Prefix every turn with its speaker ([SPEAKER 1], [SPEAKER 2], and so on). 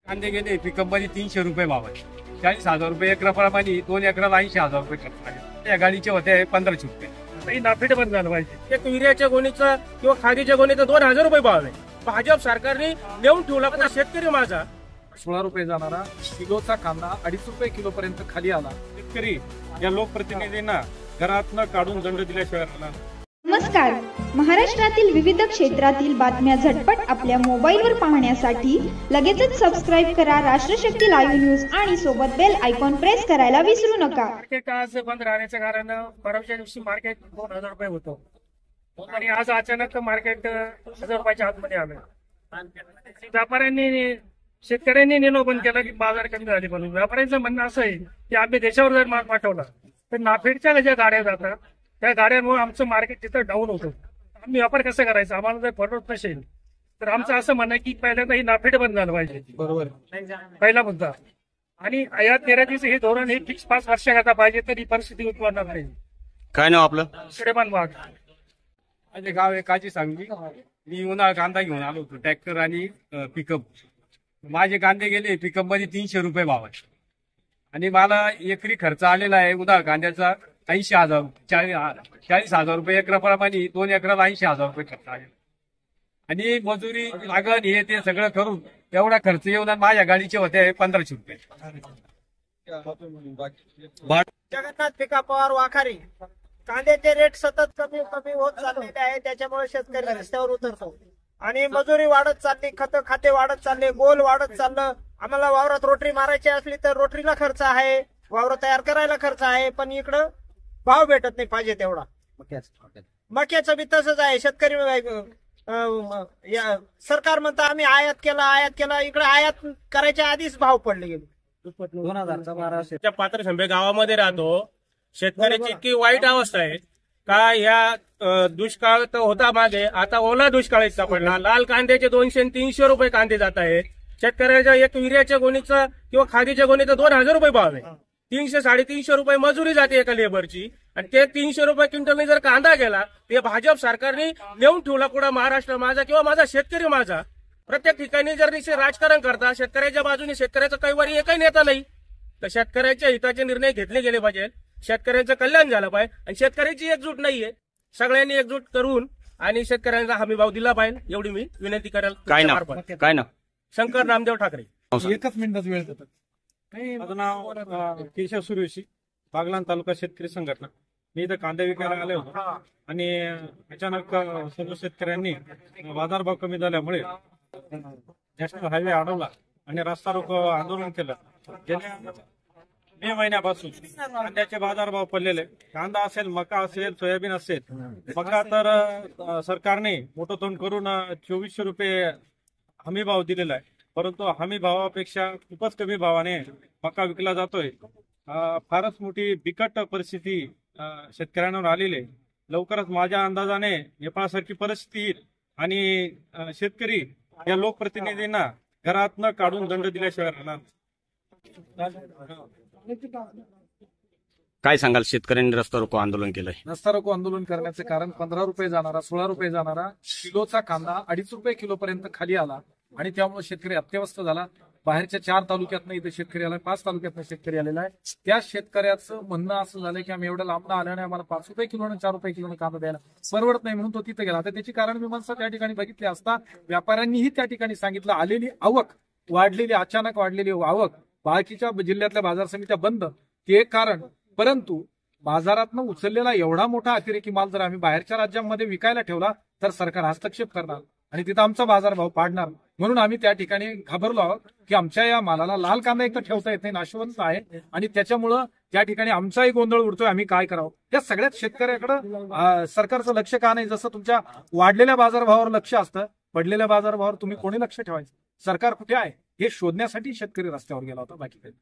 [SPEAKER 1] कांदे गेले पिकअप मध्ये 300 रुपये भाव आहे. 40,000 रुपये एकराप्रमाणे 2 एकराला 80,000 रुपये खर्च आहे. या गाडीचे होते 1500 रुपये.
[SPEAKER 2] नाफेड बंद झालं पाहिजे. एक युरियाच्या गोणीचा किंवा खादीच्या गोणीचा 2000 रुपये भाव आहे. भाजप सरकारने नेऊन ठेवला पण शेतकरी माझा
[SPEAKER 3] 16 रुपये जाणारा किलोचा कांदा 2.5 रुपये किलो पर्यंत खाली आला.
[SPEAKER 1] शेतकरी या लोकप्रतिनिधींना घरातनं काढून दंड दिल्याशिवाय राहणार.
[SPEAKER 4] नमस्कार. महाराष्ट्रातील विविध क्षेत्रातील बातम्या झटपट आपल्या मोबाईलवर पाहण्यासाठी लगेचच सबस्क्राईब करा राष्ट्रशक्ती लाईव्ह न्यूज आणि सोबत बेल आयकॉन प्रेस करायला विसरू नका.
[SPEAKER 2] मार्केट आज बंद राहण्याचं कारण परवाच्या दिवशी मार्केट 2000 रुपये होतं आणि आज अचानक मार्केट 1000 रुपयाच्या आतमध्ये आलं. व्यापाऱ्यांनी शेतकऱ्यांनी निर्णय बंद केला की बाजार कमी झाले. म्हणून व्यापाऱ्यांचं म्हणणं असं आहे की आम्ही देशावर जर माल पाठवला तर नाफेडच्या ज्या गाड्या जातात त्या गाड्यांमुळे आमचं मार्केट तिथं डाऊन होतं. आम्ही व्यापार कसं करायचं आम्हाला जर परवडत नसेल तर आमचं असं म्हणणं की पहिल्यांदा ही नाफेड बंद झालं पाहिजे.
[SPEAKER 3] बरोबर
[SPEAKER 2] पहिला मुद्दा. आणि आयात निर्यातीचं हे धोरण हे फिक्स 5 वर्षाकरता पाहिजे तर ही परिस्थिती उद्भवणार नाही.
[SPEAKER 5] काय नाव आपलं?
[SPEAKER 2] श्रीमान वाघ.
[SPEAKER 1] माझे गाव आहे काची सांगली. मी उन्हाळा कांदा घेऊन आलो होतो ट्रॅक्टर आणि पिकअप. माझे कांदे गेले पिकअप मध्ये 300 रुपये भाव आहे आणि मला एकरी खर्च आलेला आहे उन्हाळा कांद्याचा 80,000 40,000 रुपये एकराप्रमाणे 2 एकराला 80,000 रुपये खर्च आहे. आणि मजुरी लागण हे ते सगळं करून एवढा खर्च येऊन माझ्या गाडीचे होते 1500 रुपये.
[SPEAKER 6] जगन्नाथ पिका पवार वाखारी. कांद्याचे रेट सतत कमी कमी होत चाललेले आहे. त्याच्यामुळे शेतकरी रस्त्यावर उतरतो आणि मजुरी वाढत चालली, खाते वाढत चालले, गोल वाढत चाललं. आम्हाला वावरात रोटरी मारायची असली तर रोटरीला खर्च आहे, वावर तयार करायला खर्च आहे, पण इकडं भाव भेटत नाही पाहिजे तेवढा. मक्याचं बी तसंच आहे. शेतकरी सरकार म्हणतं आम्ही आयात केला. इकडे आयात करायच्या आधीच भाव पडले गेले.
[SPEAKER 3] 2012
[SPEAKER 2] पात्र शंभे गावामध्ये राहतो. शेतकऱ्याची इतकी वाईट अवस्था आहे का या दुष्काळ तर होता मागे, आता ओला दुष्काळ इतका पडला. लाल कांद्याचे 200 आणि 300 रुपये कांदे जात आहे. शेतकऱ्याच्या एक युरियाच्या गोणीचा किंवा खादीच्या गोणीचा 2000 रुपये भाव आहे. 300-350 रुपये मजुरी जाते एका लेबरची आणि ते 300 रुपये क्विंटलने जर कांदा गेला ते भाजप सरकारने नेऊन ठेवला कुठं महाराष्ट्र माझा किंवा माझा शेतकरी माझा. प्रत्येक ठिकाणी जर राजकारण करता शेतकऱ्याच्या बाजूने शेतकऱ्याचा कैवारी एकही नेता नाही तर शेतकऱ्याच्या हिताचे निर्णय घेतले गेले पाहिजे. शेतकऱ्यांचं कल्याण झालं पाहिजे आणि शेतकऱ्याची एकजूट नाहीये. सगळ्यांनी एकजूट करून आणि शेतकऱ्यांचा हमी भाव दिला पाहिजे एवढी मी विनंती करेल.
[SPEAKER 5] काय नाव?
[SPEAKER 2] शंकर नामदेव ठाकरे.
[SPEAKER 3] एकच मिनिटात वेळ देतात.
[SPEAKER 1] माझं नाव केशव सूर्यवंशी, बागलाण तालुका शेतकरी संघटना. मी इथं कांदे विकायला आले होतो आणि अचानक सर्व शेतकऱ्यांनी बाजारभाव कमी झाल्यामुळे नॅशनल हायवे अडवला आणि रस्ता रोको आंदोलन केलं. गेल्या मे महिन्यापासून कांद्याचे बाजारभाव पडलेले. कांदा असेल, मका असेल, सोयाबीन असेल. मका तर सरकारने मोठं तोंड करून 2400 रुपये हमी भाव दिलेला आहे, परंतु हमी भावापेक्षा खूपच कमी भावाने मका विकला जातोय. फारच मोठी बिकट परिस्थिती शेतकऱ्यांवर आलेली आहे. लवकरच माझ्या अंदाजाने नेपाळसारखी परिस्थिती येईल आणि शेतकरी या लोकप्रतिनिधींना घरातनं काढून दंड दिल्याशिवाय राहणार.
[SPEAKER 5] काय सांगाल? शेतकऱ्यांनी रस्ता रोको आंदोलन केलंय.
[SPEAKER 3] रस्ता रोको आंदोलन करण्याचे कारण 15 रुपये जाणारा 16 रुपये जाणारा किलोचा कांदा 2.5 रुपये किलो पर्यंत खाली आला आणि त्यामुळे शेतकरी अत्यवस्थ झाला. बाहेरच्या 4 तालुक्यातनं इथे शेतकरी आला, 5 तालुक्यातनं शेतकरी आलेला आहे. त्या शेतकऱ्याचं म्हणणं असं झालं की आम्ही एवढं लांब आल्याने आम्हाला 5 रुपये किलो आणि 4 रुपये किलो कांदा द्यायला परवडत नाही म्हणून तो तिथे गेला. आता त्याची कारण मीमांसा त्या ठिकाणी बघितली असता व्यापाऱ्यांनीही त्या ठिकाणी सांगितलं आलेली आवक वाढलेली, अचानक वाढलेली आवक, बाकीच्या जिल्ह्यातल्या बाजार समित्या बंद ते एक कारण. परंतु बाजारातनं उचललेला एवढा मोठा अतिरेकी माल जर आम्ही बाहेरच्या राज्यांमध्ये विकायला ठेवला तर सरकार हस्तक्षेप करणार आणि तिथं आमचा बाजारभाव पाडणार. म्हणून आम्ही त्या ठिकाणी घाबरलो आहोत की आमच्या या मालाला लाल कांदा एक तर ठेवता येत नाही, नाशवंत आहे आणि त्याच्यामुळं त्या ठिकाणी आमचाही गोंधळ उडतोय. आम्ही काय करावं? या सगळ्यात शेतकऱ्याकडं सरकारचं लक्ष का नाही? जसं तुमच्या वाढलेल्या बाजारभावावर लक्ष असतं, पडलेल्या बाजारभावावर तुम्ही कोणी लक्ष ठेवायचं? सरकार कुठे आहे हे शोधण्यासाठी शेतकरी रस्त्यावर गेला होता, बाकी काही.